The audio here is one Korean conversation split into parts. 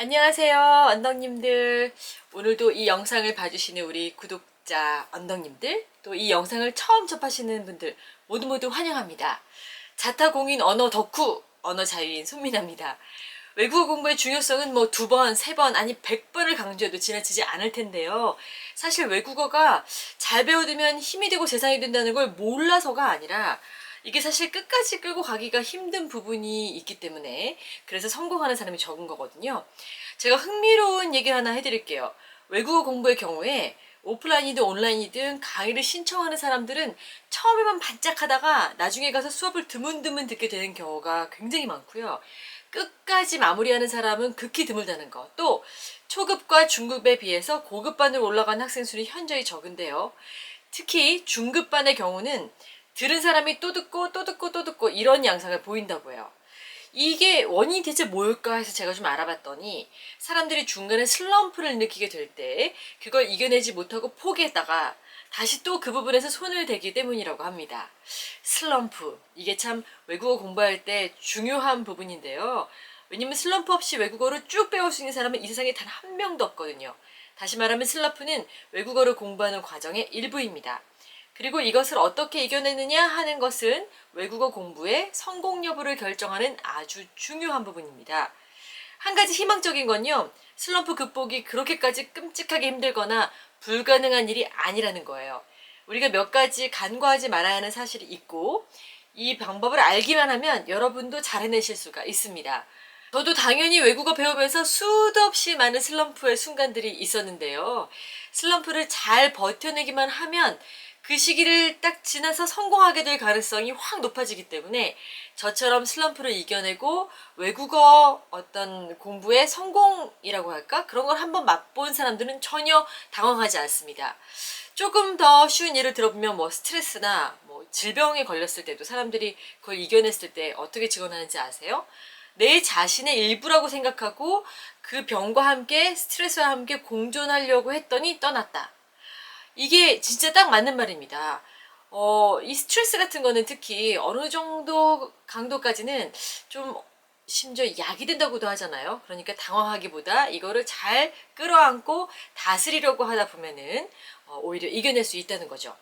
안녕하세요, 언덕님들. 오늘도 이 영상을 봐주시는 우리 구독자 언덕님들, 또 이 영상을 처음 접하시는 분들 모두 환영합니다. 자타공인 언어 덕후, 언어 자유인 손민아입니다. 외국어 공부의 중요성은 뭐 2번, 3번, 아니 100번을 강조해도 지나치지 않을 텐데요. 사실 외국어가 잘 배워두면 힘이 되고 세상이 된다는 걸 몰라서가 아니라 이게 사실 끝까지 끌고 가기가 힘든 부분이 있기 때문에 그래서 성공하는 사람이 적은 거거든요. 제가 흥미로운 얘기를 하나 해드릴게요. 외국어 공부의 경우에 오프라인이든 온라인이든 강의를 신청하는 사람들은 처음에만 반짝하다가 나중에 가서 수업을 드문드문 듣게 되는 경우가 굉장히 많고요. 끝까지 마무리하는 사람은 극히 드물다는 것. 또 초급과 중급에 비해서 고급반으로 올라간 학생 수는 현저히 적은데요. 특히 중급반의 경우는 들은 사람이 또 듣고 또 듣고 또 듣고 이런 양상을 보인다고 해요. 이게 원인이 대체 뭘까 해서 제가 좀 알아봤더니 사람들이 중간에 슬럼프를 느끼게 될 때 그걸 이겨내지 못하고 포기했다가 다시 또 그 부분에서 손을 대기 때문이라고 합니다. 슬럼프. 이게 참 외국어 공부할 때 중요한 부분인데요. 왜냐면 슬럼프 없이 외국어를 쭉 배울 수 있는 사람은 이 세상에 단 한 명도 없거든요. 다시 말하면 슬럼프는 외국어를 공부하는 과정의 일부입니다. 그리고 이것을 어떻게 이겨내느냐 하는 것은 외국어 공부의 성공 여부를 결정하는 아주 중요한 부분입니다. 한 가지 희망적인 건요, 슬럼프 극복이 그렇게까지 끔찍하게 힘들거나 불가능한 일이 아니라는 거예요. 우리가 몇 가지 간과하지 말아야 하는 사실이 있고, 이 방법을 알기만 하면 여러분도 잘 해내실 수가 있습니다. 저도 당연히 외국어 배우면서 수도 없이 많은 슬럼프의 순간들이 있었는데요. 슬럼프를 잘 버텨내기만 하면 그 시기를 딱 지나서 성공하게 될 가능성이 확 높아지기 때문에 저처럼 슬럼프를 이겨내고 외국어 어떤 공부의 성공이라고 할까? 그런 걸 한번 맛본 사람들은 전혀 당황하지 않습니다. 조금 더 쉬운 예를 들어보면 뭐 스트레스나 뭐 질병에 걸렸을 때도 사람들이 그걸 이겨냈을 때 어떻게 직언하는지 아세요? 내 자신의 일부라고 생각하고 그 병과 함께 스트레스와 함께 공존하려고 했더니 떠났다. 이게 진짜 딱 맞는 말입니다. 이 스트레스 같은 거는 특히 어느 정도 강도까지는 좀 심지어 약이 된다고도 하잖아요. 그러니까 당황하기보다 이거를 잘 끌어안고 다스리려고 하다 보면은 오히려 이겨낼 수 있다는 거죠.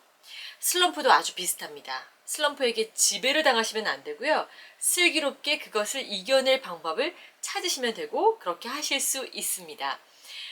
슬럼프도 아주 비슷합니다. 슬럼프에게 지배를 당하시면 안 되고요. 슬기롭게 그것을 이겨낼 방법을 찾으시면 되고 그렇게 하실 수 있습니다.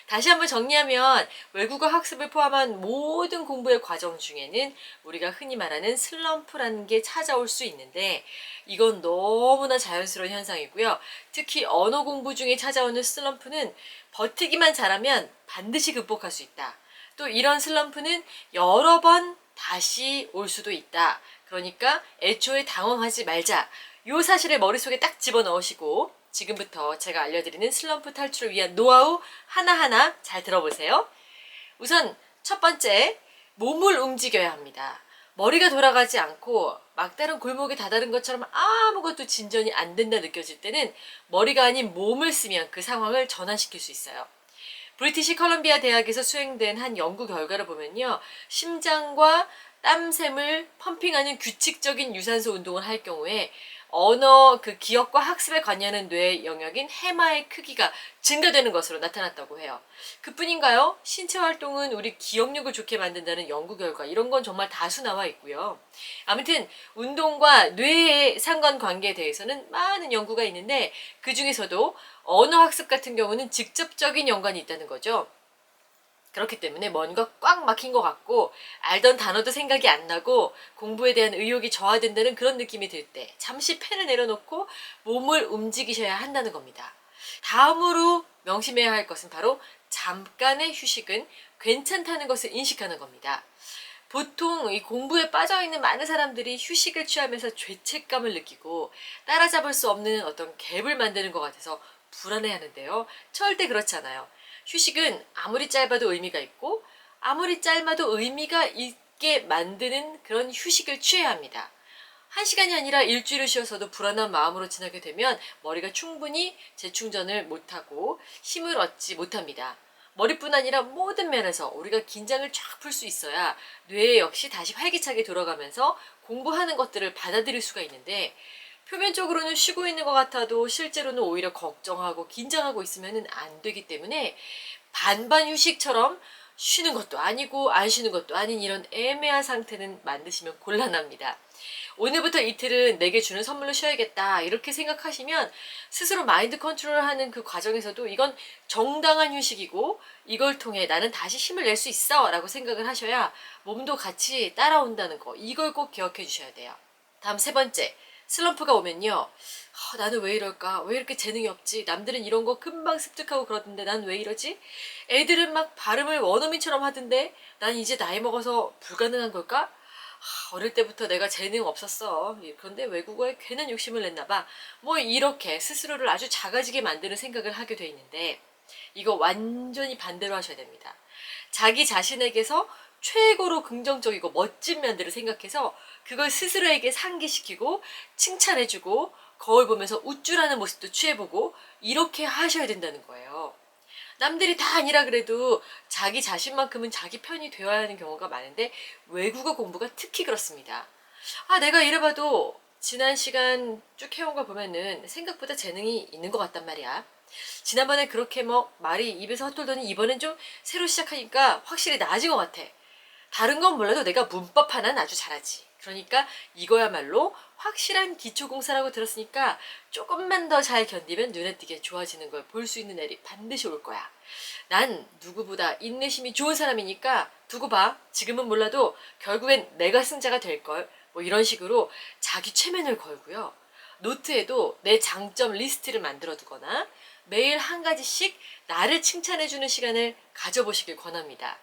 다시 한번 정리하면 외국어 학습을 포함한 모든 공부의 과정 중에는 우리가 흔히 말하는 슬럼프라는 게 찾아올 수 있는데 이건 너무나 자연스러운 현상이고요. 특히 언어 공부 중에 찾아오는 슬럼프는 버티기만 잘하면 반드시 극복할 수 있다. 또 이런 슬럼프는 여러 번 다시 올 수도 있다. 그러니까 애초에 당황하지 말자. 요 사실을 머릿속에 딱 집어넣으시고 지금부터 제가 알려드리는 슬럼프 탈출을 위한 노하우 하나하나 잘 들어보세요. 우선 첫 번째, 몸을 움직여야 합니다. 머리가 돌아가지 않고 막다른 골목에 다다른 것처럼 아무것도 진전이 안 된다 느껴질 때는 머리가 아닌 몸을 쓰면 그 상황을 전환시킬 수 있어요. 브리티시 컬럼비아 대학에서 수행된 한 연구 결과를 보면요. 심장과 땀샘을 펌핑하는 규칙적인 유산소 운동을 할 경우에 언어 그 기억과 학습에 관여하는 뇌의 영역인 해마의 크기가 증가되는 것으로 나타났다고 해요. 그뿐인가요? 신체 활동은 우리 기억력을 좋게 만든다는 연구 결과 이런 건 정말 다수 나와 있고요. 아무튼 운동과 뇌의 상관관계에 대해서는 많은 연구가 있는데 그 중에서도 언어 학습 같은 경우는 직접적인 연관이 있다는 거죠. 그렇기 때문에 뭔가 꽉 막힌 것 같고 알던 단어도 생각이 안 나고 공부에 대한 의욕이 저하된다는 그런 느낌이 들 때 잠시 펜을 내려놓고 몸을 움직이셔야 한다는 겁니다. 다음으로 명심해야 할 것은 바로 잠깐의 휴식은 괜찮다는 것을 인식하는 겁니다. 보통 이 공부에 빠져있는 많은 사람들이 휴식을 취하면서 죄책감을 느끼고 따라잡을 수 없는 어떤 갭을 만드는 것 같아서 불안해하는데요. 절대 그렇지 않아요. 휴식은 아무리 짧아도 의미가 있고 아무리 짧아도 의미가 있게 만드는 그런 휴식을 취해야 합니다. 한 시간이 아니라 일주일을 쉬어서도 불안한 마음으로 지나게 되면 머리가 충분히 재충전을 못하고 힘을 얻지 못합니다. 머리뿐 아니라 모든 면에서 우리가 긴장을 쫙 풀 수 있어야 뇌 역시 다시 활기차게 돌아가면서 공부하는 것들을 받아들일 수가 있는데 표면적으로는 쉬고 있는 것 같아도 실제로는 오히려 걱정하고 긴장하고 있으면 안 되기 때문에 반반 휴식처럼 쉬는 것도 아니고 안 쉬는 것도 아닌 이런 애매한 상태는 만드시면 곤란합니다. 오늘부터 이틀은 내게 주는 선물로 쉬어야겠다 이렇게 생각하시면 스스로 마인드 컨트롤하는 그 과정에서도 이건 정당한 휴식이고 이걸 통해 나는 다시 힘을 낼 수 있어 라고 생각을 하셔야 몸도 같이 따라온다는 거, 이걸 꼭 기억해 주셔야 돼요. 다음 세 번째, 슬럼프가 오면요, 나는 왜 이럴까? 왜 이렇게 재능이 없지? 남들은 이런 거 금방 습득하고 그러던데 난 왜 이러지? 애들은 막 발음을 원어민처럼 하던데 난 이제 나이 먹어서 불가능한 걸까? 어릴 때부터 내가 재능 없었어. 그런데 외국어에 괜한 욕심을 냈나 봐. 뭐 이렇게 스스로를 아주 작아지게 만드는 생각을 하게 돼 있는데 이거 완전히 반대로 하셔야 됩니다. 자기 자신에게서 최고로 긍정적이고 멋진 면들을 생각해서 그걸 스스로에게 상기시키고 칭찬해주고 거울 보면서 우쭐하는 모습도 취해보고 이렇게 하셔야 된다는 거예요. 남들이 다 아니라 그래도 자기 자신만큼은 자기 편이 되어야 하는 경우가 많은데 외국어 공부가 특히 그렇습니다. 내가 이래봐도 지난 시간 쭉 해온 걸 보면은 생각보다 재능이 있는 것 같단 말이야. 지난번에 그렇게 뭐 말이 입에서 헛돌더니 이번엔 좀 새로 시작하니까 확실히 나아진 것 같아. 다른 건 몰라도 내가 문법 하나는 아주 잘하지. 그러니까 이거야말로 확실한 기초공사라고 들었으니까 조금만 더 잘 견디면 눈에 띄게 좋아지는 걸 볼 수 있는 날이 반드시 올 거야. 난 누구보다 인내심이 좋은 사람이니까 두고 봐. 지금은 몰라도 결국엔 내가 승자가 될걸. 뭐 이런 식으로 자기 최면을 걸고요. 노트에도 내 장점 리스트를 만들어 두거나 매일 한 가지씩 나를 칭찬해주는 시간을 가져보시길 권합니다.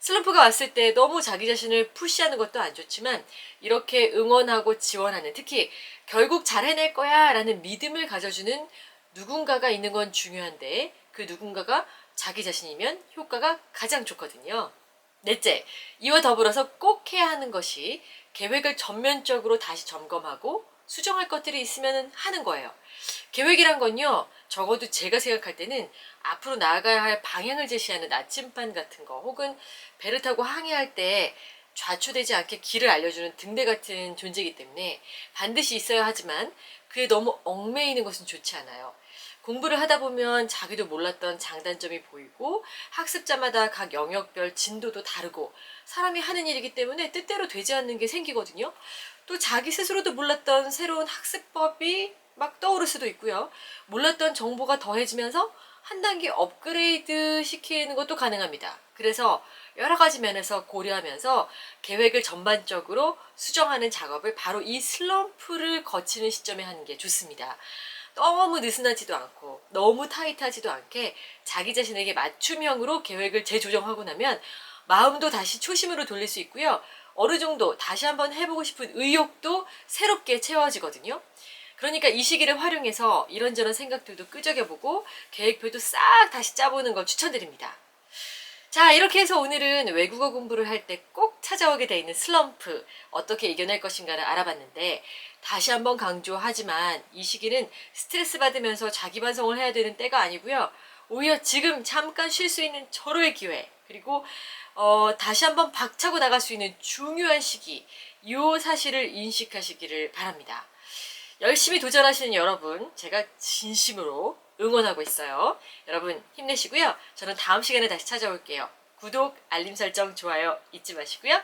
슬럼프가 왔을 때 너무 자기 자신을 푸시하는 것도 안 좋지만 이렇게 응원하고 지원하는, 특히 결국 잘 해낼 거야 라는 믿음을 가져주는 누군가가 있는 건 중요한데 그 누군가가 자기 자신이면 효과가 가장 좋거든요. 넷째, 이와 더불어서 꼭 해야 하는 것이 계획을 전면적으로 다시 점검하고 수정할 것들이 있으면 하는 거예요. 계획이란 건요, 적어도 제가 생각할 때는 앞으로 나아가야 할 방향을 제시하는 나침반 같은 거, 혹은 배를 타고 항해할 때 좌초되지 않게 길을 알려주는 등대 같은 존재이기 때문에 반드시 있어야 하지만 그에 너무 얽매이는 것은 좋지 않아요. 공부를 하다 보면 자기도 몰랐던 장단점이 보이고 학습자마다 각 영역별 진도도 다르고 사람이 하는 일이기 때문에 뜻대로 되지 않는 게 생기거든요. 또 자기 스스로도 몰랐던 새로운 학습법이 막 떠오를 수도 있고요. 몰랐던 정보가 더해지면서 한 단계 업그레이드 시키는 것도 가능합니다. 그래서 여러 가지 면에서 고려하면서 계획을 전반적으로 수정하는 작업을 바로 이 슬럼프를 거치는 시점에 하는 게 좋습니다. 너무 느슨하지도 않고 너무 타이트하지도 않게 자기 자신에게 맞춤형으로 계획을 재조정하고 나면 마음도 다시 초심으로 돌릴 수 있고요. 어느 정도 다시 한번 해보고 싶은 의욕도 새롭게 채워지거든요. 그러니까 이 시기를 활용해서 이런저런 생각들도 끄적여보고 계획표도 싹 다시 짜보는 걸 추천드립니다. 자, 이렇게 해서 오늘은 외국어 공부를 할 때 꼭 찾아오게 돼 있는 슬럼프 어떻게 이겨낼 것인가를 알아봤는데 다시 한번 강조하지만 이 시기는 스트레스 받으면서 자기 반성을 해야 되는 때가 아니고요. 오히려 지금 잠깐 쉴 수 있는 절호의 기회, 그리고 다시 한번 박차고 나갈 수 있는 중요한 시기, 이 사실을 인식하시기를 바랍니다. 열심히 도전하시는 여러분, 제가 진심으로 응원하고 있어요. 여러분 힘내시고요. 저는 다음 시간에 다시 찾아올게요. 구독, 알림 설정, 좋아요 잊지 마시고요.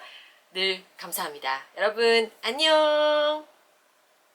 늘 감사합니다. 여러분 안녕.